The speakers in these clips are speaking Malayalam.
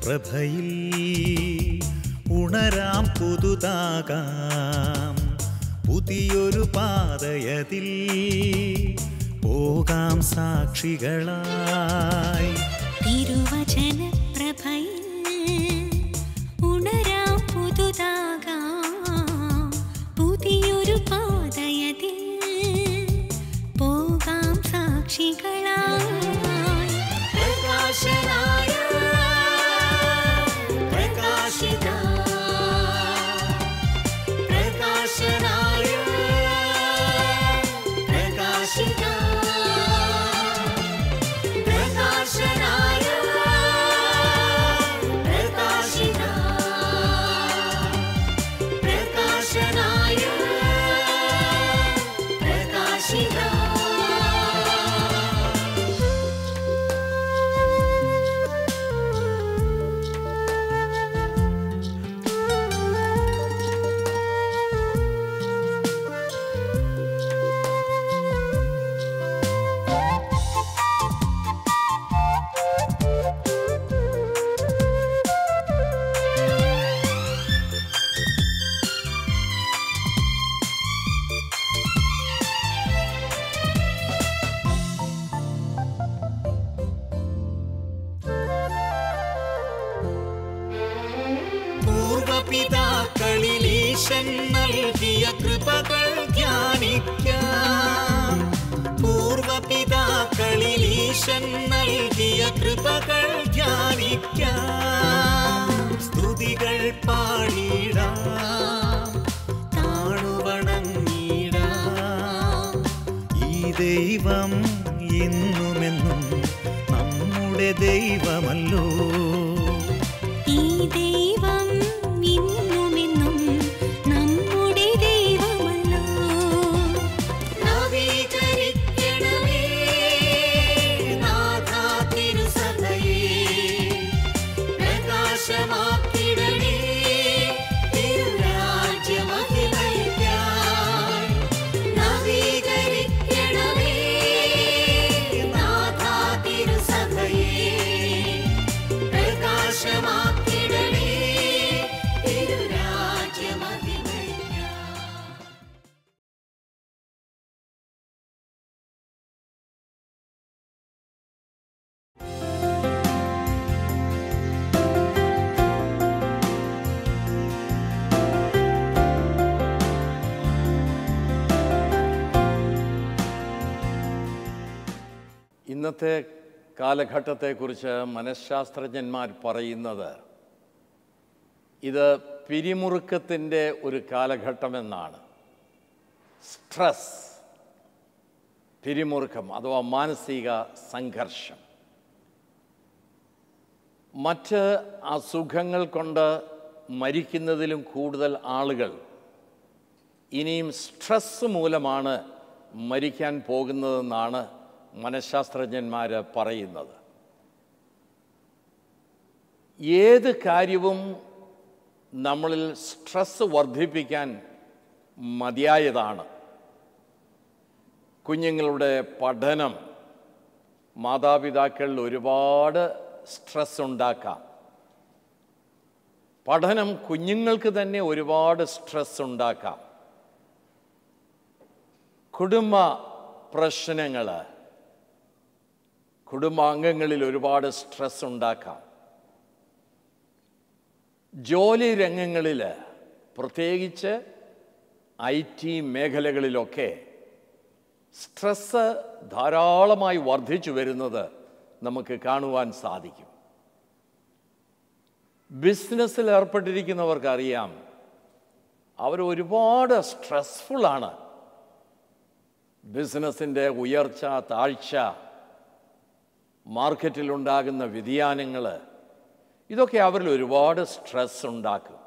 പ്രഭയിൽ ഉണരാം പുതുതാകാം പുതിയൊരു പാതയതിൽ പോകാം സാക്ഷികളായി തിരുവചന പ്രഭയിൽ ഉണരാം പുതുതാകാം പുതിയൊരു പാതയതിൽ പോകാം സാക്ഷികളായി പ്രകാശനായ പ്രകാശിത പ്രകാശനായ പ്രകാശിത പ്രകാശനായ പ്രകാശിത പ്രകാശനായ പ്രകാശിത പൂർവപിതാക്കളിലീശൻ നൽകിയ കൃപകൾ ധ്യാനിക്കാം പൂർവപിതാക്കളിലീശൻ നൽകിയ കൃപകൾ ധ്യാനിക്കാം സ്തുതികൾ പാടിടാം താണുവണങ്ങിടാം ഈ ദൈവം എന്നുമെന്നും നമ്മുടെ ദൈവമല്ലോ ഈ ദൈവം ഇന്നുമെന്നും നമ്മുടെ ദൈവമല്ലോ നവീകരിക്കണമേ നാഥാ തിരുസഭയെ പ്രകാശമാക്കിടണേ തിരുരാജ്യമഹിമയ്ക്കായി നവീകരിക്കണമേ നാഥാ തിരുസഭയെ പ്രകാശമാക്കിടണേ തിരുരാജ്യമഹിമയ്ക്കായി. ഇന്നത്തെ കാലഘട്ടത്തെക്കുറിച്ച് മനഃശാസ്ത്രജ്ഞന്മാർ പറയുന്നത് ഇത് പിരിമുറുക്കത്തിൻ്റെ ഒരു കാലഘട്ടമെന്നാണ്. സ്ട്രെസ്, പിരിമുറുക്കം അഥവാ മാനസിക സംഘർഷം. മറ്റ് അസുഖങ്ങൾ കൊണ്ട് മരിക്കുന്നതിലും കൂടുതൽ ആളുകൾ ഇനിയും സ്ട്രെസ് മൂലമാണ് മരിക്കാൻ പോകുന്നതെന്നാണ് മനഃശാസ്ത്രജ്ഞന്മാർ പറയുന്നത്. ഏത് കാര്യവും നമ്മളിൽ സ്ട്രെസ് വർദ്ധിപ്പിക്കാൻ മതിയായതാണ്. കുഞ്ഞുങ്ങളുടെ പഠനം മാതാപിതാക്കളിൽ ഒരുപാട് സ്ട്രെസ് ഉണ്ടാക്കാം. പഠനം കുഞ്ഞുങ്ങൾക്ക് തന്നെ ഒരുപാട് സ്ട്രെസ് ഉണ്ടാക്കാം. കുടുംബ പ്രശ്നങ്ങൾ കുടുംബാംഗങ്ങളിൽ ഒരുപാട് സ്ട്രെസ് ഉണ്ടാക്കാം. ജോലി രംഗങ്ങളിൽ, പ്രത്യേകിച്ച് IT മേഖലകളിലൊക്കെ സ്ട്രെസ് ധാരാളമായി വർദ്ധിച്ചു വരുന്നത് നമുക്ക് കാണുവാൻ സാധിക്കും. ബിസിനസ്സിൽ ഏർപ്പെട്ടിരിക്കുന്നവർക്കറിയാം, അവർ ഒരുപാട് സ്ട്രെസ്ഫുള്ളാണ്. ബിസിനസ്സിൻ്റെ ഉയർച്ച താഴ്ച, മാർക്കറ്റിലുണ്ടാകുന്ന വ്യതിയാനങ്ങൾ, ഇതൊക്കെ അവരിൽ ഒരുപാട് സ്ട്രെസ് ഉണ്ടാക്കും.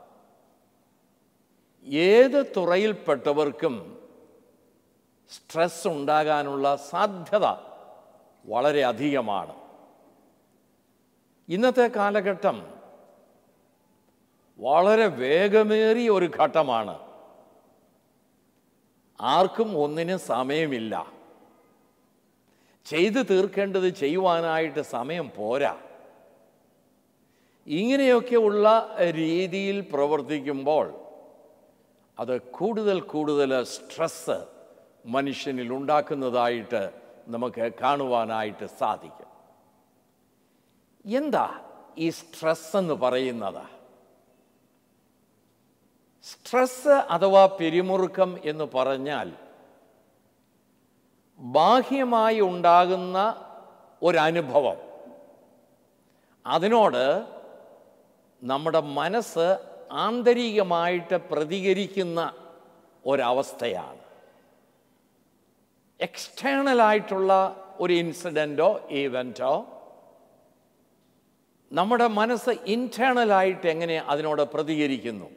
ഏത് തുറയിൽപ്പെട്ടവർക്കും സ്ട്രെസ് ഉണ്ടാകാനുള്ള സാധ്യത വളരെ അധികമാണ്. ഇന്നത്തെ കാലഘട്ടം വളരെ വേഗമേറിയ ഒരു ഘട്ടമാണ്. ആർക്കും ഒന്നിനും സമയമില്ല. ചെയ്തു തീർക്കേണ്ടത് ചെയ്യുവാനായിട്ട് സമയം പോരാ. ഇങ്ങനെയൊക്കെയുള്ള രീതിയിൽ പ്രവർത്തിക്കുമ്പോൾ അത് കൂടുതൽ കൂടുതൽ സ്ട്രെസ്സ് മനുഷ്യനിൽ ഉണ്ടാക്കുന്നതായിട്ട് നമുക്ക് കാണുവാനായിട്ട് സാധിക്കും. എന്താ ഈ സ്ട്രെസ് എന്ന് പറയുന്നത്? സ്ട്രെസ് അഥവാ പിരിമുറുക്കം എന്ന് പറഞ്ഞാൽ ബാഹ്യമായി ഉണ്ടാകുന്ന ഒരനുഭവം, അതിനോട് നമ്മുടെ മനസ്സ് ആന്തരികമായിട്ട് പ്രതികരിക്കുന്ന ഒരവസ്ഥയാണ്. എക്സ്റ്റേണലായിട്ടുള്ള ഒരു ഇൻസിഡൻറ്റോ ഈവൻറ്റോ നമ്മുടെ മനസ്സ് ഇൻറ്റേണലായിട്ട് എങ്ങനെ അതിനോട് പ്രതികരിക്കുന്നു,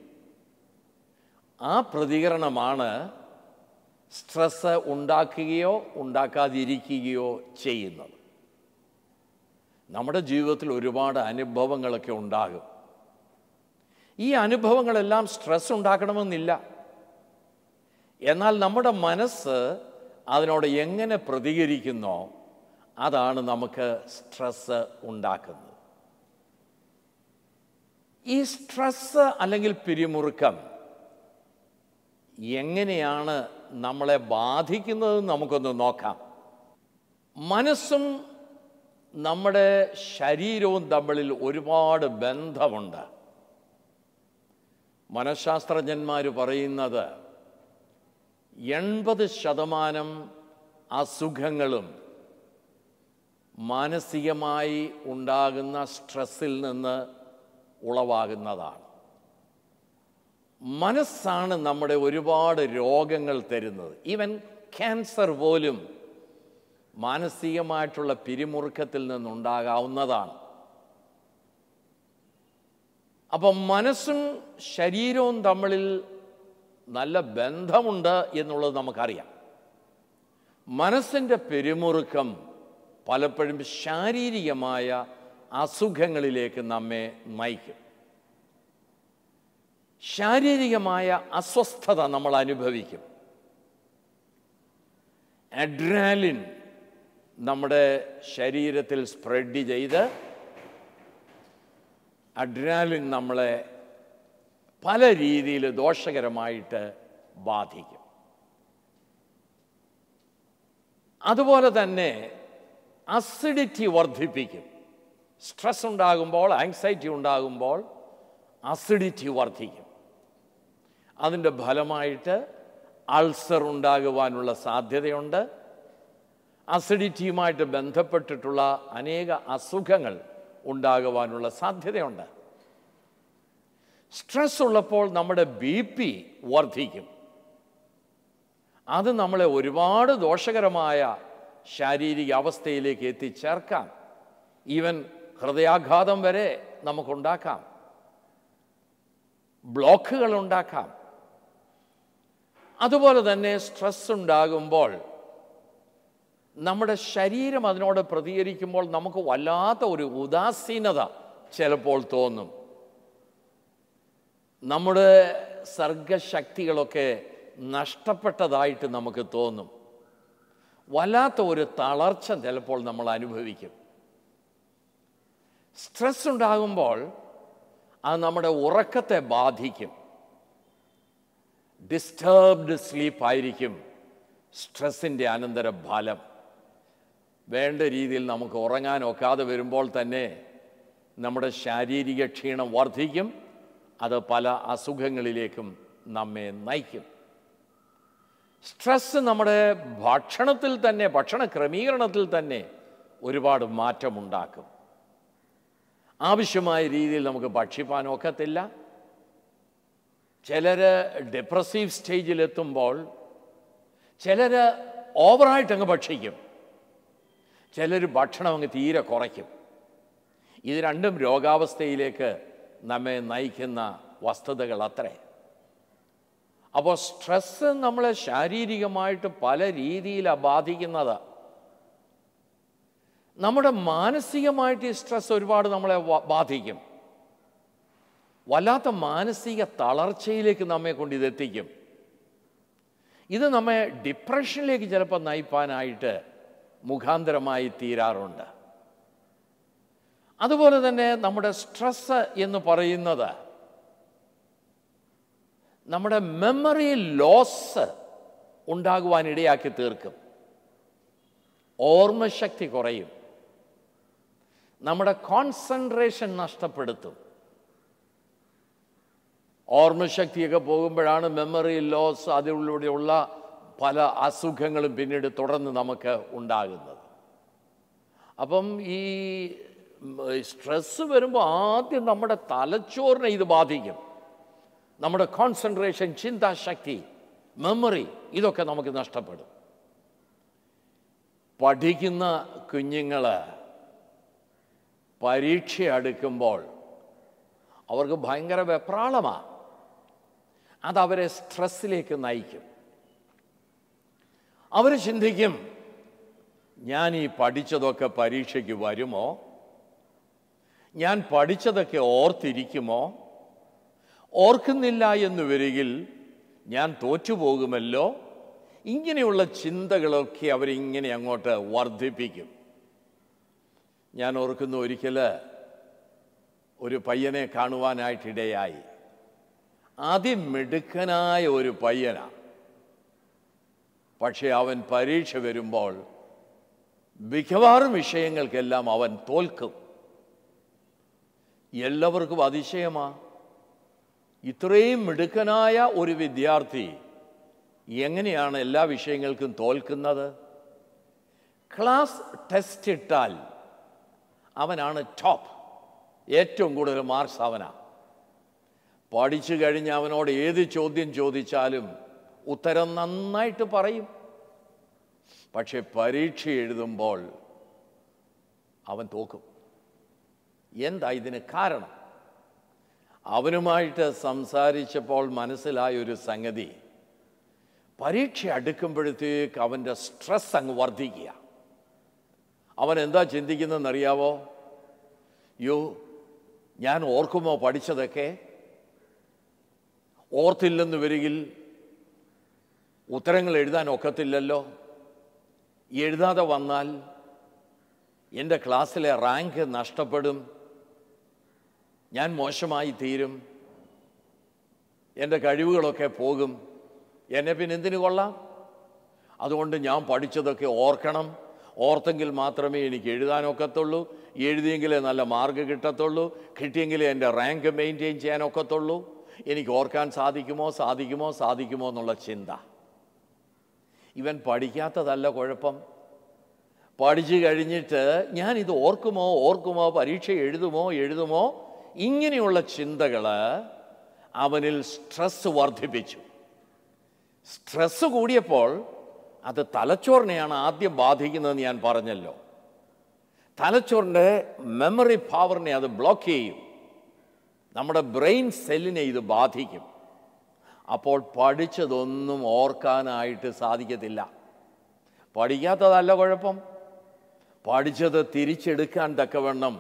ആ പ്രതികരണമാണ് സ്ട്രെസ് ഉണ്ടാക്കുകയോ ഉണ്ടാക്കാതിരിക്കുകയോ ചെയ്യുന്നത്. നമ്മുടെ ജീവിതത്തിൽ ഒരുപാട് അനുഭവങ്ങളൊക്കെ ഉണ്ടാകും. ഈ അനുഭവങ്ങളെല്ലാം സ്ട്രെസ് ഉണ്ടാക്കണമെന്നില്ല. എന്നാൽ നമ്മുടെ മനസ്സ് അതിനോട് എങ്ങനെ പ്രതികരിക്കുന്നോ അതാണ് നമുക്ക് സ്ട്രെസ് ഉണ്ടാക്കുന്നത്. ഈ സ്ട്രെസ് അല്ലെങ്കിൽ പിരിമുറുക്കം എങ്ങനെയാണ് നമ്മളെ ബാധിക്കുന്നതെന്ന് നമുക്കൊന്ന് നോക്കാം. മനസ്സും നമ്മുടെ ശരീരവും തമ്മിൽ ഒരുപാട് ബന്ധമുണ്ട്. മനഃശാസ്ത്രജ്ഞന്മാർ പറയുന്നത് 80% അസുഖങ്ങളും മാനസികമായി ഉണ്ടാകുന്ന സ്ട്രെസ്സിൽ നിന്ന് ഉളവാകുന്നതാണ്. മനസ്സാണ് നമ്മുടെ ഒരുപാട് രോഗങ്ങൾ തരുന്നത്. ഈവൻ ക്യാൻസർ പോലും മാനസികമായിട്ടുള്ള പിരിമുറുക്കത്തിൽ നിന്നുണ്ടാകാവുന്നതാണ്. അപ്പം മനസ്സും ശരീരവും തമ്മിൽ നല്ല ബന്ധമുണ്ട് എന്നുള്ളത് നമുക്കറിയാം. മനസ്സിൻ്റെ പിരിമുറുക്കം പലപ്പോഴും ശാരീരികമായ അസുഖങ്ങളിലേക്ക് നമ്മെ നയിക്കും. ശാരീരികമായ അസ്വസ്ഥത നമ്മൾ അനുഭവിക്കും. അഡ്രിനാലിൻ നമ്മുടെ ശരീരത്തിൽ സ്പ്രെഡ് ചെയ്ത് അഡ്രിനാലിൻ നമ്മളെ പല രീതിയിൽ ദോഷകരമായിട്ട് ബാധിക്കും. അതുപോലെ തന്നെ അസിഡിറ്റി വർദ്ധിപ്പിക്കും. സ്ട്രെസ് ഉണ്ടാകുമ്പോൾ, ആങ്സൈറ്റി ഉണ്ടാകുമ്പോൾ അസിഡിറ്റി വർദ്ധിക്കും. അതിൻ്റെ ഫലമായിട്ട് അൾസർ ഉണ്ടാകുവാനുള്ള സാധ്യതയുണ്ട്. അസിഡിറ്റിയുമായിട്ട് ബന്ധപ്പെട്ടിട്ടുള്ള അനേക അസുഖങ്ങൾ ഉണ്ടാകുവാനുള്ള സാധ്യതയുണ്ട്. സ്ട്രെസ് ഉള്ളപ്പോൾ നമ്മുടെ BP വർദ്ധിക്കും. അത് നമ്മളെ ഒരുപാട് ദോഷകരമായ ശാരീരിക അവസ്ഥയിലേക്ക് എത്തിച്ചേർക്കാം. ഈവൻ ഹൃദയാഘാതം വരെ നമുക്കുണ്ടാക്കാം, ബ്ലോക്കുകൾ ഉണ്ടാക്കാം. അതുപോലെ തന്നെ സ്ട്രെസ് ഉണ്ടാകുമ്പോൾ നമ്മുടെ ശരീരം അതിനോട് പ്രതികരിക്കുമ്പോൾ നമുക്ക് വല്ലാത്ത ഒരു ഉദാസീനത ചിലപ്പോൾ തോന്നും. നമ്മുടെ സർഗശക്തികളൊക്കെ നഷ്ടപ്പെട്ടതായിട്ട് നമുക്ക് തോന്നും. വല്ലാത്ത ഒരു തളർച്ച ചിലപ്പോൾ നമ്മൾ അനുഭവിക്കും. സ്ട്രെസ് ഉണ്ടാകുമ്പോൾ അത് നമ്മുടെ ഉറക്കത്തെ ബാധിക്കും. ഡിസ്റ്റർബ്ഡ് സ്ലീപ്പായിരിക്കും സ്ട്രെസ്സിൻ്റെ അനന്തര ഫലം. വേണ്ട രീതിയിൽ നമുക്ക് ഉറങ്ങാനൊക്കാതെ വരുമ്പോൾ തന്നെ നമ്മുടെ ശാരീരിക ക്ഷീണം വർദ്ധിക്കും. അത് പല അസുഖങ്ങളിലേക്കും നമ്മെ നയിക്കും. സ്ട്രെസ് നമ്മുടെ ഭക്ഷണത്തിൽ തന്നെ, ഭക്ഷണ ക്രമീകരണത്തിൽ തന്നെ ഒരുപാട് മാറ്റമുണ്ടാക്കും. ആവശ്യമായ രീതിയിൽ നമുക്ക് ഭക്ഷിപ്പാനൊക്കത്തില്ല. ചിലർ ഡിപ്രസീവ് സ്റ്റേജിലെത്തുമ്പോൾ ചിലർ ഓവറായിട്ട് അങ്ങ് ഭക്ഷിക്കും, ചിലർ ഭക്ഷണം അങ്ങ് തീരെ കുറയ്ക്കും. ഇത് രണ്ടും രോഗാവസ്ഥയിലേക്ക് നമ്മെ നയിക്കുന്ന വസ്തുതകൾ അത്രേ. അപ്പോൾ സ്ട്രെസ് നമ്മളെ ശാരീരികമായിട്ട് പല രീതിയിലാണ് ബാധിക്കുന്നത്. നമ്മുടെ മാനസികമായിട്ട് ഈ സ്ട്രെസ് ഒരുപാട് നമ്മളെ ബാധിക്കും. വല്ലാത്ത മാനസിക തളർച്ചയിലേക്ക് നമ്മെ കൊണ്ട് ഇതെത്തിക്കും. ഇത് നമ്മെ ഡിപ്രഷനിലേക്ക് ചിലപ്പോൾ നയിപ്പാനായിട്ട് മുഖാന്തരമായി തീരാറുണ്ട്. അതുപോലെ തന്നെ നമ്മുടെ സ്ട്രെസ് എന്ന് പറയുന്നത് നമ്മുടെ മെമ്മറി ലോസ് ഉണ്ടാകുവാനിടയാക്കി തീർക്കും. ഓർമ്മശക്തി കുറയും, നമ്മുടെ കോൺസെൻട്രേഷൻ നഷ്ടപ്പെടുത്തും. ഓർമ്മശക്തിയൊക്കെ പോകുമ്പോഴാണ് മെമ്മറി ലോസ്, അതിലൂടെയുള്ള പല അസുഖങ്ങളും പിന്നീട് തുടർന്ന് നമുക്ക് ഉണ്ടാകുന്നത്. അപ്പം ഈ സ്ട്രെസ് വരുമ്പോൾ ആദ്യം നമ്മുടെ തലച്ചോറിനെ ഇത് ബാധിക്കും. നമ്മുടെ കോൺസെൻട്രേഷൻ, ചിന്താശക്തി, മെമ്മറി ഇതൊക്കെ നമുക്ക് നഷ്ടപ്പെടും. പഠിക്കുന്ന കുഞ്ഞുങ്ങൾ പരീക്ഷ അടുക്കുമ്പോൾ അവർക്ക് ഭയങ്കര വെപ്രാളമാണ്. അതവരെ സ്ട്രെസ്സിലേക്ക് നയിക്കും. അവർ ചിന്തിക്കും, ഞാൻ ഈ പഠിച്ചതൊക്കെ പരീക്ഷയ്ക്ക് വരുമോ? ഞാൻ പഠിച്ചതൊക്കെ ഓർത്തിരിക്കുമോ? ഓർക്കുന്നില്ല എന്ന് വരികിൽ ഞാൻ തോറ്റുപോകുമല്ലോ. ഇങ്ങനെയുള്ള ചിന്തകളൊക്കെ അവരിങ്ങനെ അങ്ങോട്ട് വർദ്ധിപ്പിക്കും. ഞാൻ ഓർക്കുന്നു, ഒരിക്കൽ ഒരു പയ്യനെ കാണുവാനായിട്ടിടയായി. അതിമിടുക്കനായ ഒരു പയ്യനാണ്. പക്ഷേ അവൻ പരീക്ഷ വരുമ്പോൾ മിക്കവാറും വിഷയങ്ങൾക്കെല്ലാം അവൻ തോൽക്കും. എല്ലാവർക്കും അതിശയമാണ്, ഇത്രയും മിടുക്കനായ ഒരു വിദ്യാർത്ഥി എങ്ങനെയാണ് എല്ലാ വിഷയങ്ങൾക്കും തോൽക്കുന്നത്? ക്ലാസ് ടെസ്റ്റ് ഇട്ടാൽ അവനാണ് ടോപ്പ്, ഏറ്റവും കൂടുതൽ മാർക്സ് അവനാണ്. പഠിച്ചു കഴിഞ്ഞ് അവനോട് ഏത് ചോദ്യം ചോദിച്ചാലും ഉത്തരം നന്നായിട്ട് പറയും. പക്ഷെ പരീക്ഷ എഴുതുമ്പോൾ അവൻ തോക്കും. എന്താ ഇതിന് കാരണം? അവനുമായിട്ട് സംസാരിച്ചപ്പോൾ മനസ്സിലായ ഒരു സംഗതി, പരീക്ഷ അടുക്കുമ്പോഴത്തേക്ക് അവൻ്റെ സ്ട്രെസ് അങ്ങ് വർദ്ധിക്കുക. അവൻ എന്താ ചിന്തിക്കുന്നതെന്നറിയാവോ? യോ, ഞാൻ ഓർക്കുമോ പഠിച്ചതൊക്കെ? ഓർത്തില്ലെന്ന് വരികിൽ ഉത്തരങ്ങൾ എഴുതാൻ ഒക്കത്തില്ലല്ലോ. എഴുതാതെ വന്നാൽ എൻ്റെ ക്ലാസ്സിലെ റാങ്ക് നഷ്ടപ്പെടും, ഞാൻ മോശമായി തീരും, എൻ്റെ കഴിവുകളൊക്കെ പോകും, എന്നെ പിന്നെ എന്തിനു കൊള്ളാം? അതുകൊണ്ട് ഞാൻ പഠിച്ചതൊക്കെ ഓർക്കണം. ഓർത്തെങ്കിൽ മാത്രമേ എനിക്ക് എഴുതാനൊക്കത്തുള്ളൂ, എഴുതിയെങ്കിലേ നല്ല മാർക്ക് കിട്ടത്തുള്ളൂ, കിട്ടിയെങ്കിലേ എൻ്റെ റാങ്ക് മെയിൻറ്റെയിൻ ചെയ്യാനൊക്കത്തുള്ളൂ. എനിക്ക് ഓർക്കാൻ സാധിക്കുമോ എന്നുള്ള ചിന്ത. ഇവൻ പഠിക്കാത്തതല്ല കുഴപ്പം. പഠിച്ചു കഴിഞ്ഞിട്ട് ഞാനിത് ഓർക്കുമോ, പരീക്ഷ എഴുതുമോ ഇങ്ങനെയുള്ള ചിന്തകൾ അവനിൽ സ്ട്രെസ് വർദ്ധിപ്പിച്ചു. സ്ട്രെസ് കൂടിയപ്പോൾ അത് തലച്ചോറിനെയാണ് ആദ്യം ബാധിക്കുന്നതെന്ന് ഞാൻ പറഞ്ഞല്ലോ. തലച്ചോറിൻ്റെ മെമ്മറി പവറിനെ അത് ബ്ലോക്ക് ചെയ്യും. നമ്മുടെ ബ്രെയിൻ സെല്ലിനെ ഇത് ബാധിക്കും. അപ്പോൾ പഠിച്ചതൊന്നും ഓർക്കാനായിട്ട് സാധിക്കത്തില്ല. പഠിക്കാത്തതല്ല കുഴപ്പം, പഠിച്ചത് തിരിച്ചെടുക്കാൻ തക്കവണ്ണം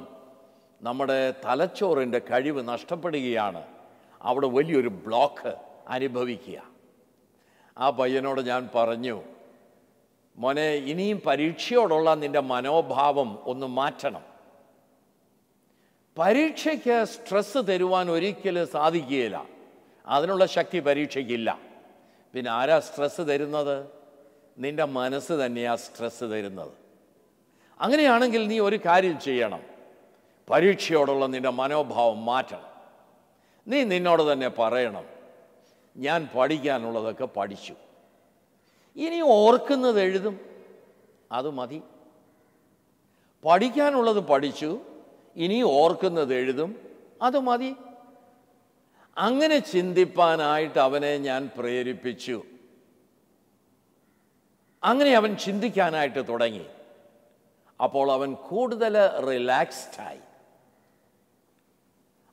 നമ്മുടെ തലച്ചോറിൻ്റെ കഴിവ് നഷ്ടപ്പെടുകയാണ്. അവിടെ വലിയൊരു ബ്ലോക്ക് അനുഭവിക്കുക. ആ പയ്യനോട് ഞാൻ പറഞ്ഞു, മോനെ, ഇനിയും പരീക്ഷയോടുള്ള നിൻ്റെ മനോഭാവം ഒന്ന് മാറ്റണം. പരീക്ഷയ്ക്ക് സ്ട്രെസ് തരുവാൻ ഒരിക്കലും സാധിക്കുകയില്ല. അതിനുള്ള ശക്തി പരീക്ഷയ്ക്കില്ല. പിന്നെ ആരാ സ്ട്രെസ് തരുന്നത്? നിൻ്റെ മനസ്സ് തന്നെയാണ് സ്ട്രെസ് തരുന്നത്. അങ്ങനെയാണെങ്കിൽ നീ ഒരു കാര്യം ചെയ്യണം, പരീക്ഷയോടുള്ള നിൻ്റെ മനോഭാവം മാറ്റണം. നീ നിന്നോട് തന്നെ പറയണം, ഞാൻ പഠിക്കാനുള്ളതൊക്കെ പഠിച്ചു, ഇനി ഓർക്കുന്നത് എഴുതും, അത് മതി. പഠിക്കാനുള്ളത് പഠിച്ചു, ഇനി ഓർക്കുന്നത് എഴുതും, അത് മതി. അങ്ങനെ ചിന്തിപ്പാനായിട്ട് അവനെ ഞാൻ പ്രേരിപ്പിച്ചു. അങ്ങനെ അവൻ ചിന്തിക്കാനായിട്ട് തുടങ്ങി. അപ്പോൾ അവൻ കൂടുതൽ റിലാക്സ്ഡായി.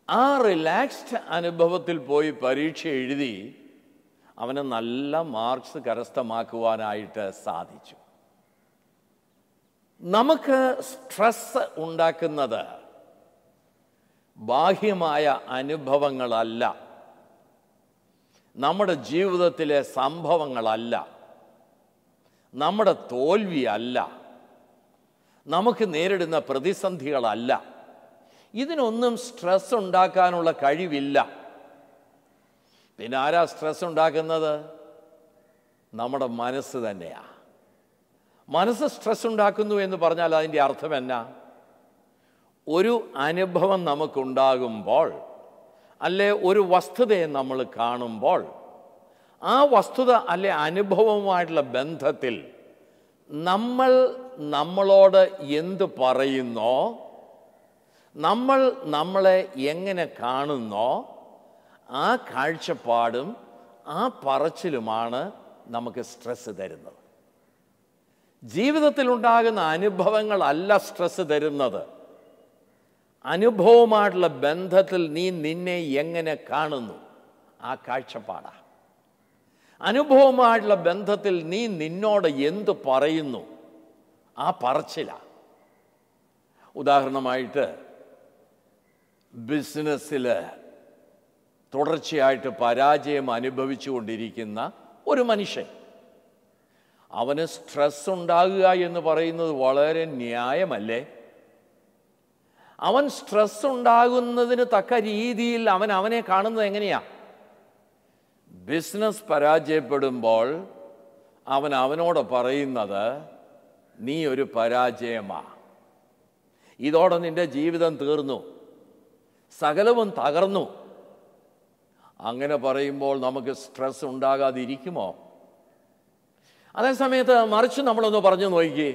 ആ റിലാക്സ്ഡ് അനുഭവത്തിൽ പോയി പരീക്ഷ എഴുതി അവന് നല്ല മാർക്സ് കരസ്ഥമാക്കുവാനായിട്ട് സാധിച്ചു. നമുക്ക് സ്ട്രെസ് ഉണ്ടാക്കുന്നത് ബാഹ്യമായ അനുഭവങ്ങളല്ല, നമ്മുടെ ജീവിതത്തിലെ സംഭവങ്ങളല്ല, നമ്മുടെ തോൽവിയല്ല, നമുക്ക് നേരിടുന്ന പ്രതിസന്ധികളല്ല. ഇതിനൊന്നും സ്ട്രെസ് ഉണ്ടാക്കാനുള്ള കഴിവില്ല. പിന്നെ ആരാ സ്ട്രെസ് ഉണ്ടാക്കുന്നത്? നമ്മുടെ മനസ്സ് തന്നെയാ. മനസ്സ് സ്ട്രെസ് ഉണ്ടാക്കുന്നു എന്ന് പറഞ്ഞാൽ അതിൻ്റെ അർത്ഥം എന്നാ? ഒരു അനുഭവം നമുക്കുണ്ടാകുമ്പോൾ, അല്ലെ ഒരു വസ്തുതയെ നമ്മൾ കാണുമ്പോൾ, ആ വസ്തുത അല്ലെ അനുഭവവുമായിട്ടുള്ള ബന്ധത്തിൽ നമ്മൾ നമ്മളോട് എന്ത് പറയുന്നോ, നമ്മൾ നമ്മളെ എങ്ങനെ കാണുന്നോ, ആ കാഴ്ചപ്പാടും ആ പറച്ചിലുമാണ് നമുക്ക് സ്ട്രെസ് തരുന്നത്. ജീവിതത്തിലുണ്ടാകുന്ന അനുഭവങ്ങളല്ല സ്ട്രെസ് തരുന്നത്. അനുഭവമായിട്ടുള്ള ബന്ധത്തിൽ നീ നിന്നെ എങ്ങനെ കാണുന്നു, ആ കാഴ്ചപ്പാടാ. അനുഭവമായിട്ടുള്ള ബന്ധത്തിൽ നീ നിന്നോട് എന്ത് പറയുന്നു, ആ പറച്ചില. ഉദാഹരണമായിട്ട് ബിസിനസ്സിൽ തുടർച്ചയായിട്ട് പരാജയം അനുഭവിച്ചു കൊണ്ടിരിക്കുന്ന ഒരു മനുഷ്യൻ, അവന് സ്ട്രെസ് ഉണ്ടാകുക എന്ന് പറയുന്നത് വളരെ ന്യായമല്ലേ? അവൻ സ്ട്രെസ് ഉണ്ടാകുന്നതിന് തക്ക രീതിയിൽ അവനെ കാണുന്നത് എങ്ങനെയാ? ബിസിനസ് പരാജയപ്പെടുമ്പോൾ അവനോട് പറയുന്നത്, നീ ഒരു പരാജയമാ, ഇതോടെ നിന്റെ ജീവിതം തീർന്നു, സകലവും തകർന്നു. അങ്ങനെ പറയുമ്പോൾ നമുക്ക് സ്ട്രെസ് ഉണ്ടാകാതിരിക്കുമോ? അതേസമയത്ത് മറിച്ച് നമ്മളൊന്ന് പറഞ്ഞു നോക്കി,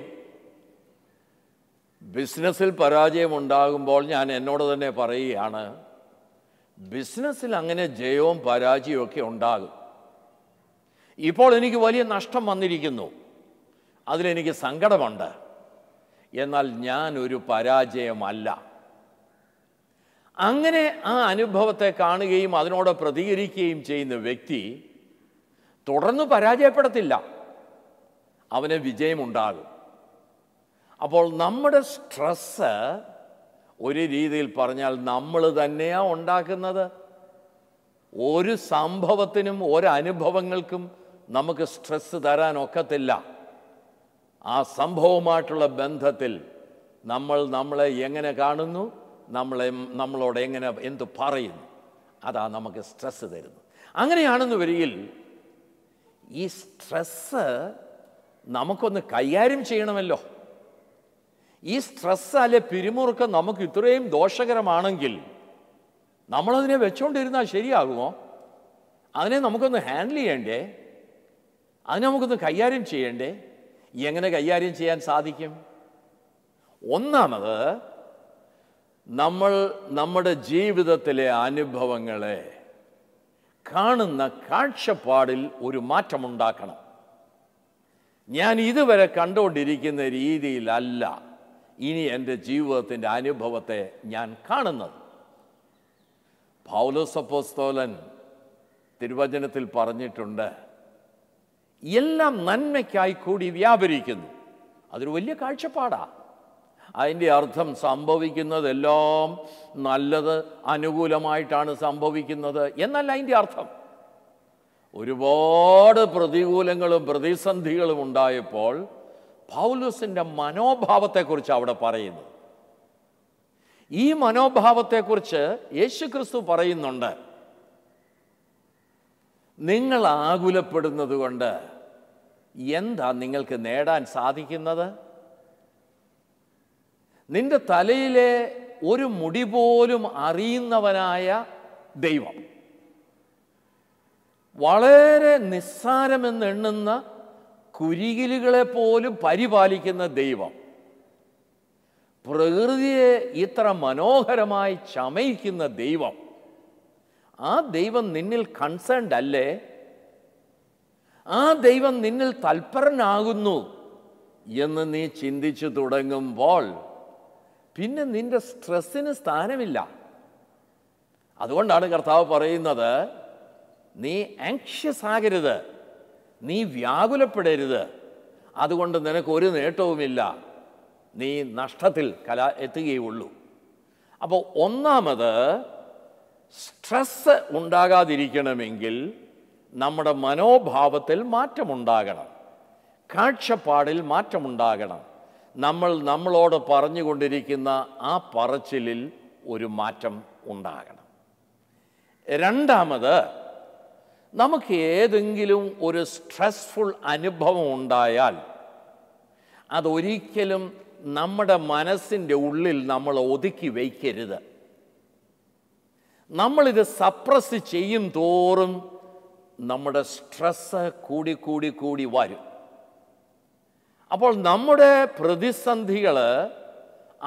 ബിസിനസ്സിൽ പരാജയം ഉണ്ടാകുമ്പോൾ ഞാൻ എന്നോട് തന്നെ പറയുകയാണ്, ബിസിനസ്സിൽ അങ്ങനെ ജയവും പരാജയവും ഒക്കെ ഉണ്ടാകും. ഇപ്പോൾ എനിക്ക് വലിയ നഷ്ടം വന്നിരിക്കുന്നു, അതിലെനിക്ക് സങ്കടമുണ്ട്, എന്നാൽ ഞാൻ ഒരു പരാജയമല്ല. അങ്ങനെ ആ അനുഭവത്തെ കാണുകയും അതിനോട് പ്രതികരിക്കുകയും ചെയ്യുന്ന വ്യക്തി തുടർന്ന് പരാജയപ്പെടത്തില്ല, അവന് വിജയമുണ്ടാകും. അപ്പോൾ നമ്മുടെ സ്ട്രെസ് ഒരു രീതിയിൽ പറഞ്ഞാൽ നമ്മൾ തന്നെയാണ് ഉണ്ടാക്കുന്നത്. ഒരു സംഭവത്തിനും ഒരനുഭവങ്ങൾക്കും നമുക്ക് സ്ട്രെസ് തരാൻ ഒക്കത്തില്ല. ആ സംഭവമായിട്ടുള്ള ബന്ധത്തിൽ നമ്മൾ നമ്മളെ എങ്ങനെ കാണുന്നു, നമ്മളോട് എങ്ങനെ എന്ത് പറയുന്നു, അതാ നമുക്ക് സ്ട്രെസ് തരുന്നു. അങ്ങനെയാണെന്ന് വരികിൽ ഈ സ്ട്രെസ് നമുക്കൊന്ന് കൈകാര്യം ചെയ്യണമല്ലോ. ഈ സ്ട്രെസ് അല്ലെ പിരിമുറുക്കം നമുക്ക് ഇത്രയും ദോഷകരമാണെങ്കിൽ നമ്മളതിനെ വെച്ചുകൊണ്ടിരുന്നാൽ ശരിയാകുമോ? അതിനെ നമുക്കൊന്ന് ഹാൻഡിൽ ചെയ്യണ്ടേ? അതിനെ നമുക്കൊന്ന് കൈകാര്യം ചെയ്യണ്ടേ? എങ്ങനെ കൈകാര്യം ചെയ്യാൻ സാധിക്കും? ഒന്നാമത്, നമ്മൾ നമ്മുടെ ജീവിതത്തിലെ അനുഭവങ്ങളെ കാണുന്ന കാഴ്ചപ്പാടിൽ ഒരു മാറ്റമുണ്ടാക്കണം. ഞാൻ ഇതുവരെ കണ്ടുകൊണ്ടിരിക്കുന്ന രീതിയിലല്ല ഇനി എൻ്റെ ജീവിതത്തിൻ്റെ അനുഭവത്തെ ഞാൻ കാണുന്നത്. പൗലോസ് അപ്പോസ്തലൻ തിരുവചനത്തിൽ പറഞ്ഞിട്ടുണ്ട്, എല്ലാം നന്മയ്ക്കായി കൂടി വ്യാപരിക്കുന്നു. അതൊരു വലിയ കാഴ്ചപ്പാടാണ്. അതിൻ്റെ അർത്ഥം സംഭവിക്കുന്നതെല്ലാം നല്ലത്, അനുകൂലമായിട്ടാണ് സംഭവിക്കുന്നത് എന്നല്ല അതിൻ്റെ അർത്ഥം. ഒരുപാട് പ്രതികൂലങ്ങളും പ്രതിസന്ധികളും ഉണ്ടായപ്പോൾ പൗലോസിൻ്റെ മനോഭാവത്തെക്കുറിച്ച് അവിടെ പറയുന്നു. ഈ മനോഭാവത്തെക്കുറിച്ച് യേശുക്രിസ്തു പറയുന്നുണ്ട്, നിങ്ങൾ ആകുലപ്പെടുന്നത് കൊണ്ട് എന്താ നിങ്ങൾക്ക് നേടാൻ സാധിക്കുന്നത്? നിന്റെ തലയിലെ ഒരു മുടി പോലും അറിയുന്നവനായ ദൈവം, വളരെ നിസ്സാരമെന്നെണ്ണുന്ന കുരികിലുകളെ പോലും പരിപാലിക്കുന്ന ദൈവം, പ്രകൃതിയെ ഇത്ര മനോഹരമായി ചമയിക്കുന്ന ദൈവം, ആ ദൈവം നിന്നിൽ കൺസേൺഡ് അല്ലേ? ആ ദൈവം നിന്നിൽ തൽപരനാകുന്നു എന്ന് നീ ചിന്തിച്ചു തുടങ്ങുമ്പോൾ പിന്നെ നിന്റെ സ്ട്രെസ്സിന് സ്ഥാനമില്ല. അതുകൊണ്ടാണ് കർത്താവ് പറയുന്നത്, നീ ആങ്ഷ്യസ് ആകരുത്, നീ വ്യാകുലപ്പെടരുത്, അതുകൊണ്ട് നിനക്കൊരു നേട്ടവുമില്ല, നീ നഷ്ടത്തിൽ എത്തുകയുള്ളൂ. അപ്പോൾ ഒന്നാമത്, സ്ട്രെസ് ഉണ്ടാകാതിരിക്കണമെങ്കിൽ നമ്മുടെ മനോഭാവത്തിൽ മാറ്റമുണ്ടാകണം, കാഴ്ചപ്പാടിൽ മാറ്റമുണ്ടാകണം. നമ്മളോട് പറഞ്ഞുകൊണ്ടിരിക്കുന്ന ആ പറച്ചിലിൽ ഒരു മാറ്റം ഉണ്ടാകണം. രണ്ടാമത്, നമുക്ക് ഏതെങ്കിലും ഒരു സ്ട്രെസ്ഫുൾ അനുഭവം ഉണ്ടായാൽ അതൊരിക്കലും നമ്മുടെ മനസ്സിൻ്റെ ഉള്ളിൽ നമ്മൾ ഒതുക്കി വയ്ക്കരുത്. നമ്മളിത് സപ്രസ് ചെയ്യും തോറും നമ്മുടെ സ്ട്രെസ് കൂടി കൂടി കൂടി വരും. അപ്പോൾ നമ്മുടെ പ്രതിസന്ധികൾ,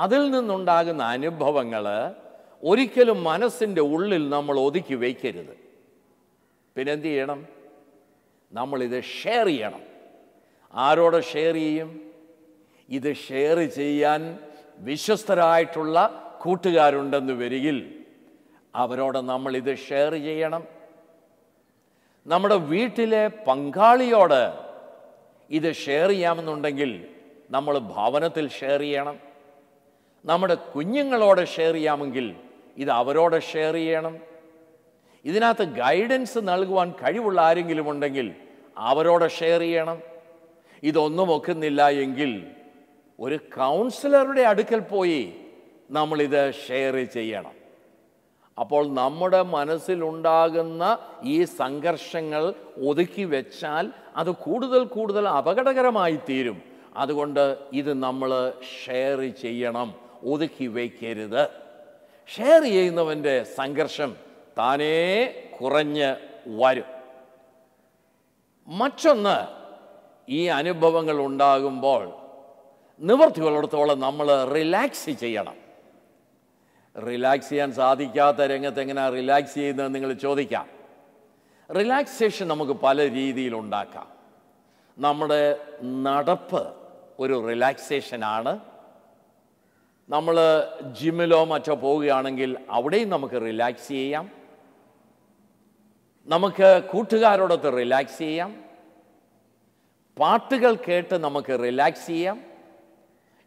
അതിൽ നിന്നുണ്ടാകുന്ന അനുഭവങ്ങൾ ഒരിക്കലും മനസ്സിൻ്റെ ഉള്ളിൽ നമ്മൾ ഒതുക്കി വയ്ക്കരുത്. പിന്നെന്ത് ചെയ്യണം? നമ്മളിത് ഷെയർ ചെയ്യണം. ആരോട് ഷെയർ ചെയ്യും? ഇത് ഷെയർ ചെയ്യാൻ വിശ്വസ്തരായിട്ടുള്ള കൂട്ടുകാരുണ്ടെന്ന് വരികിൽ അവരോട് നമ്മളിത് ഷെയർ ചെയ്യണം. നമ്മുടെ വീട്ടിലെ പങ്കാളിയോട് ഇത് ഷെയർ ചെയ്യാമെന്നുണ്ടെങ്കിൽ നമ്മൾ ഭവനത്തിൽ ഷെയർ ചെയ്യണം. നമ്മുടെ കുഞ്ഞുങ്ങളോട് ഷെയർ ചെയ്യാമെങ്കിൽ ഇത് അവരോട് ഷെയർ ചെയ്യണം. ഇതിനകത്ത് ഗൈഡൻസ് നൽകുവാൻ കഴിവുള്ള ആരെങ്കിലും ഉണ്ടെങ്കിൽ അവരോട് ഷെയർ ചെയ്യണം. ഇതൊന്നും ഒക്കുന്നില്ല എങ്കിൽ ഒരു കൗൺസിലറുടെ അടുക്കൽ പോയി നമ്മളിത് ഷെയർ ചെയ്യണം. അപ്പോൾ നമ്മുടെ മനസ്സിലുണ്ടാകുന്ന ഈ സംഘർഷങ്ങൾ ഒതുക്കി വെച്ചാൽ അത് കൂടുതൽ കൂടുതൽ അപകടകരമായി തീരും. അതുകൊണ്ട് ഇത് നമ്മൾ ഷെയർ ചെയ്യണം, ഒതുക്കി വയ്ക്കരുത്. ഷെയർ ചെയ്യുന്നവൻ്റെ സംഘർഷം താനേ കുറഞ്ഞ് വരും. മറ്റൊന്ന്, ഈ അനുഭവങ്ങൾ ഉണ്ടാകുമ്പോൾ നിവൃത്തിയുള്ളിടത്തോളം നമ്മൾ റിലാക്സ് ചെയ്യണം. റിലാക്സ് ചെയ്യാൻ സാധിക്കാത്ത രംഗത്ത് എങ്ങനെയാണ് റിലാക്സ് ചെയ്യുന്നത് നിങ്ങൾ ചോദിക്കാം. റിലാക്സേഷൻ നമുക്ക് പല രീതിയിലുണ്ടാക്കാം. നമ്മുടെ നടപ്പ് ഒരു റിലാക്സേഷനാണ്. നമ്മൾ ജിമ്മിലോ മറ്റോ പോവുകയാണെങ്കിൽ അവിടെയും നമുക്ക് റിലാക്സ് ചെയ്യാം. നമുക്ക് കൂട്ടുകാരോടൊത്ത് റിലാക്സ് ചെയ്യാം. പാട്ടുകൾ കേട്ട് നമുക്ക് റിലാക്സ് ചെയ്യാം.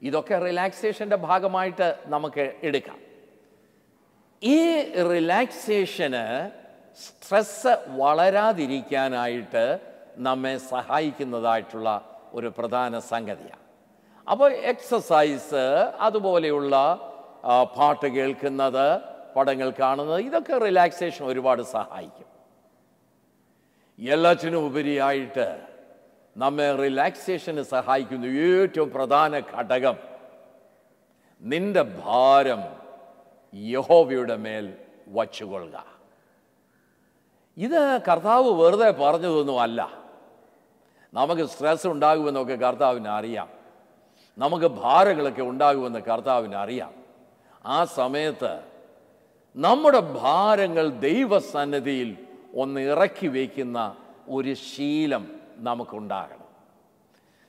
ഇതൊക്കെ റിലാക്സേഷൻ്റെ ഭാഗമായിട്ട് നമുക്ക് എടുക്കാം. ഈ റിലാക്സേഷന് സ്ട്രെസ് വളരാതിരിക്കാനായിട്ട് നമ്മെ സഹായിക്കുന്നതായിട്ടുള്ള ഒരു പ്രധാന സംഗതിയാണ്. അപ്പോൾ എക്സസൈസ്, അതുപോലെയുള്ള പാട്ട് കേൾക്കുന്നത്, പടങ്ങൾ കാണുന്നത്, ഇതൊക്കെ റിലാക്സേഷൻ ഒരുപാട് സഹായിക്കും. എല്ലാറ്റിനും ഉപരിയായിട്ട് നമ്മെ റിലാക്സേഷന് സഹായിക്കുന്ന ഏറ്റവും പ്രധാന ഘടകം നിന്റെ ഭാരം യഹോവയുടെ മേൽ വച്ചുകൊള്ളുക. ഇത് കർത്താവ് വെറുതെ പറഞ്ഞതൊന്നുമല്ല. നമുക്ക് സ്ട്രെസ് ഉണ്ടാകുമെന്നൊക്കെ കർത്താവിന് അറിയാം. നമുക്ക് ഭാരങ്ങളൊക്കെ ഉണ്ടാകുമെന്ന് കർത്താവിന് അറിയാം. ആ സമയത്ത് നമ്മുടെ ഭാരങ്ങൾ ദൈവസന്നിധിയിൽ ഒന്ന് ഇറക്കി വയ്ക്കുന്ന ഒരു ശീലം നമുക്കുണ്ടാകണം.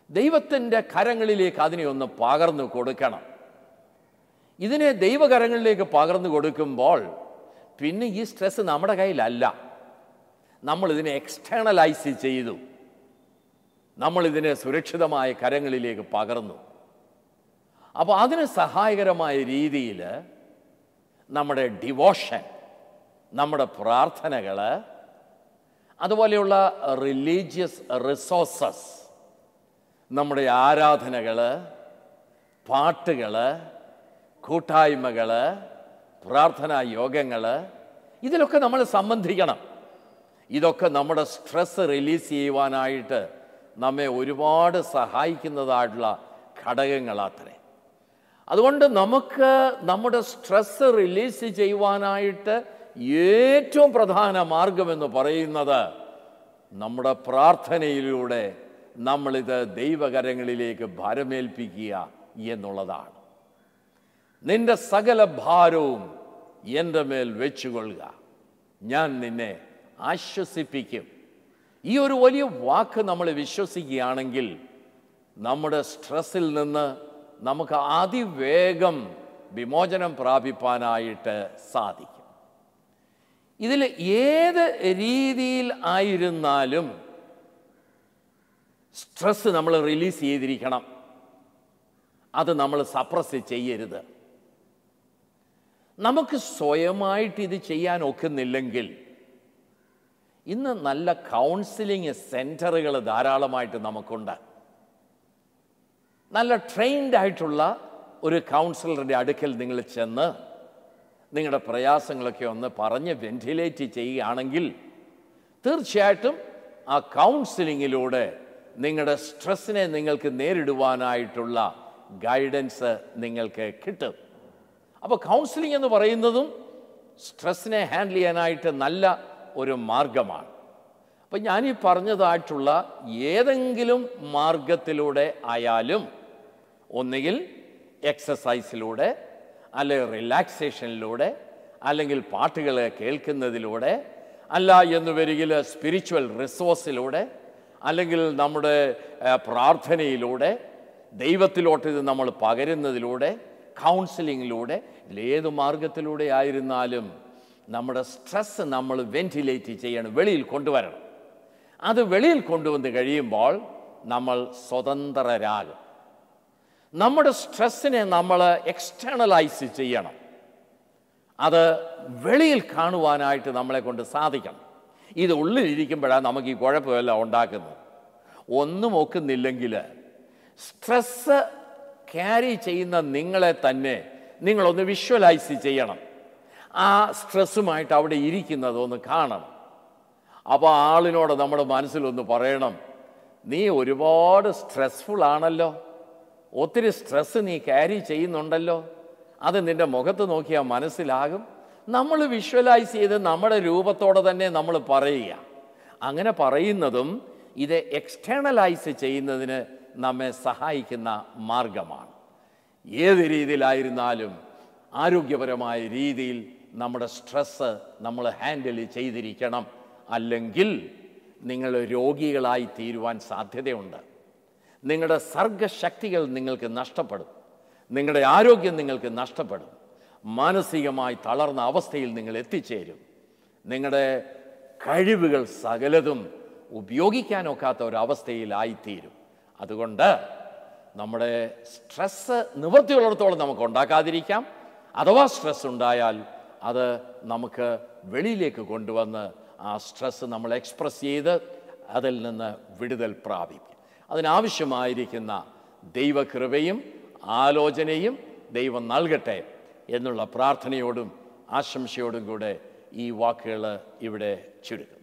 ദൈവത്തിൻ്റെ കരങ്ങളിലേക്ക് അതിനെ ഒന്ന് പകർന്നു കൊടുക്കണം. ഇതിനെ ദൈവകരങ്ങളിലേക്ക് പകർന്നു കൊടുക്കുമ്പോൾ പിന്നെ ഈ സ്ട്രെസ് നമ്മുടെ കയ്യിലല്ല. നമ്മളിതിനെ എക്സ്റ്റേണലൈസ് ചെയ്തു. നമ്മളിതിനെ സുരക്ഷിതമായ കരങ്ങളിലേക്ക് പകർന്നു. അപ്പോൾ അതിന് സഹായകരമായ രീതിയിൽ നമ്മുടെ ഡിവോഷൻ, നമ്മുടെ പ്രാർത്ഥനകൾ, അതുപോലെയുള്ള റിലീജിയസ് റിസോഴ്സസ്, നമ്മുടെ ആരാധനകൾ, പാട്ടുകൾ, കൂട്ടായ്മകൾ, പ്രാർത്ഥനാ യോഗങ്ങൾ, ഇതിലൊക്കെ നമ്മൾ സംബന്ധിക്കണം. ഇതൊക്കെ നമ്മുടെ സ്ട്രെസ് റിലീസ് ചെയ്യുവാനായിട്ട് നമ്മെ ഒരുപാട് സഹായിക്കുന്നതായിട്ടുള്ള ഘടകങ്ങളാത്രേ. അതുകൊണ്ട് നമുക്ക് നമ്മുടെ സ്ട്രെസ് റിലീസ് ചെയ്യുവാനായിട്ട് ഏറ്റവും പ്രധാന മാർഗമെന്ന് പറയുന്നത് നമ്മുടെ പ്രാർത്ഥനയിലൂടെ നമ്മളിത് ദൈവകരങ്ങളിലേക്ക് ഭാരമേൽപ്പിക്കുക എന്നുള്ളതാണ്. നിന്റെ സകല ഭാരവും എൻ്റെ മേൽ വെച്ചുകൊള്ളുക, ഞാൻ നിന്നെ ആശ്വസിപ്പിക്കും. ഈ ഒരു വലിയ വാക്ക് നമ്മൾ വിശ്വസിക്കുകയാണെങ്കിൽ നമ്മുടെ സ്ട്രെസ്സിൽ നിന്ന് നമുക്ക് അതിവേഗം വിമോചനം പ്രാപിപ്പാനായിട്ട് സാധിക്കും. ഇതിൽ ഏത് രീതിയിൽ ആയിരുന്നാലും സ്ട്രെസ് നമ്മൾ റിലീസ് ചെയ്തിരിക്കണം. അത് നമ്മൾ സപ്രസ് ചെയ്യരുത്. നമുക്ക് സ്വയമായിട്ട് ഇത് ചെയ്യാൻ ഒക്കുന്നില്ലെങ്കിൽ ഇന്ന് നല്ല കൗൺസിലിംഗ് സെൻറ്ററുകൾ ധാരാളമായിട്ട് നമുക്കുണ്ട്. നല്ല ട്രെയിൻഡ് ആയിട്ടുള്ള ഒരു കൗൺസിലറുടെ അടുക്കൽ നിങ്ങൾ ചെന്ന് നിങ്ങളുടെ പ്രയാസങ്ങളൊക്കെ ഒന്ന് പറഞ്ഞ് വെന്റിലേറ്റ് ചെയ്യുകയാണെങ്കിൽ തീർച്ചയായിട്ടും ആ കൗൺസിലിങ്ങിലൂടെ നിങ്ങളുടെ സ്ട്രെസ്സിനെ നിങ്ങൾക്ക് നേരിടുവാനായിട്ടുള്ള ഗൈഡൻസ് നിങ്ങൾക്ക് കിട്ടും. അപ്പോൾ കൗൺസിലിംഗ് എന്ന് പറയുന്നതും സ്ട്രെസ്സിനെ ഹാൻഡിൽ ചെയ്യാനായിട്ട് നല്ല ഒരു മാർഗമാണ്. അപ്പം ഞാനീ പറഞ്ഞതായിട്ടുള്ള ഏതെങ്കിലും മാർഗത്തിലൂടെ ആയാലും, ഒന്നുകിൽ എക്സസൈസിലൂടെ, അല്ലെങ്കിൽ റിലാക്സേഷനിലൂടെ, അല്ലെങ്കിൽ പാട്ടുകൾ കേൾക്കുന്നതിലൂടെ, അല്ല എന്ന് വരികിൽ സ്പിരിച്വൽ റിസോഴ്സിലൂടെ, അല്ലെങ്കിൽ നമ്മുടെ പ്രാർത്ഥനയിലൂടെ, ദൈവത്തിലോട്ട് ഇത് നമ്മൾ പകരുന്നതിലൂടെ, കൗൺസിലിങ്ങിലൂടെ, ഇതിലേത് മാർഗത്തിലൂടെ ആയിരുന്നാലും നമ്മുടെ സ്ട്രെസ് നമ്മൾ വെന്റിലേറ്റ് ചെയ്യണം, വെളിയിൽ കൊണ്ടുവരണം. അത് വെളിയിൽ കൊണ്ടുവന്ന് കഴിയുമ്പോൾ നമ്മൾ സ്വതന്ത്രരാകും. നമ്മുടെ സ്ട്രെസ്സിനെ നമ്മൾ എക്സ്റ്റേണലൈസ് ചെയ്യണം. അത് വെളിയിൽ കാണുവാനായിട്ട് നമ്മളെ കൊണ്ട് സാധിക്കണം. ഇത് ഉള്ളിലിരിക്കുമ്പോഴാണ് നമുക്ക് ഈ കുഴപ്പമെല്ലാം ഉണ്ടാക്കുന്നത്. ഒന്നും ഒക്കുന്നില്ലെങ്കിൽ സ്ട്രെസ്സ് ക്യാരി ചെയ്യുന്ന നിങ്ങളെ തന്നെ നിങ്ങളൊന്ന് വിഷ്വലൈസ് ചെയ്യണം. ആ സ്ട്രെസ്സുമായിട്ട് അവിടെ ഇരിക്കുന്നതൊന്ന് കാണണം. അപ്പോൾ ആളിനോട് നമ്മുടെ മനസ്സിലൊന്ന് പറയണം, നീ ഒരുപാട് സ്ട്രെസ്ഫുൾ ആണല്ലോ, ഒത്തിരി സ്ട്രെസ്സ് നീ ക്യാരി ചെയ്യുന്നുണ്ടല്ലോ, അത് നിൻ്റെ മുഖത്ത് നോക്കിയാൽ മനസ്സിലാകും. നമ്മൾ വിഷ്വലൈസ് ചെയ്ത് നമ്മുടെ രൂപത്തോടെ തന്നെ നമ്മൾ പറയുക. അങ്ങനെ പറയുന്നതും ഇത് എക്സ്റ്റേണലൈസ് ചെയ്യുന്നതിന് നമ്മെ സഹായിക്കുന്ന മാർഗമാണ്. ഏത് രീതിയിലായിരുന്നാലും ആരോഗ്യപരമായ രീതിയിൽ നമ്മുടെ സ്ട്രെസ്സ് നമ്മൾ ഹാൻഡിൽ ചെയ്തിരിക്കണം. അല്ലെങ്കിൽ നിങ്ങൾ രോഗികളായി തീരുവാൻ സാധ്യതയുണ്ട്. നിങ്ങളുടെ സർഗശക്തികൾ നിങ്ങൾക്ക് നഷ്ടപ്പെടും. നിങ്ങളുടെ ആരോഗ്യം നിങ്ങൾക്ക് നഷ്ടപ്പെടും. മാനസികമായി തളർന്ന അവസ്ഥയിൽ നിങ്ങൾ എത്തിച്ചേരും. നിങ്ങളുടെ കഴിവുകൾ സകലതും ഉപയോഗിക്കാനൊക്കാത്ത ഒരവസ്ഥയിലായിത്തീരും. അതുകൊണ്ട് നമ്മുടെ സ്ട്രെസ്സ് നിവൃത്തിയുള്ളിടത്തോളം നമുക്ക് ഉണ്ടാക്കാതിരിക്കാം. അഥവാ സ്ട്രെസ് ഉണ്ടായാൽ അത് നമുക്ക് വെളിയിലേക്ക് കൊണ്ടുവന്ന് ആ സ്ട്രെസ് നമ്മൾ എക്സ്പ്രസ് ചെയ്ത് അതിൽ നിന്ന് വിടുതൽ പ്രാപിക്കും. അതിനാവശ്യമായിരിക്കുന്ന ദൈവകൃപയും ആലോചനയും ദൈവം നൽകട്ടെ എന്നുള്ള പ്രാർത്ഥനയോടും ആശംസയോടും കൂടെ ഈ വാക്കുകൾ ഇവിടെ ചുരുക്കും.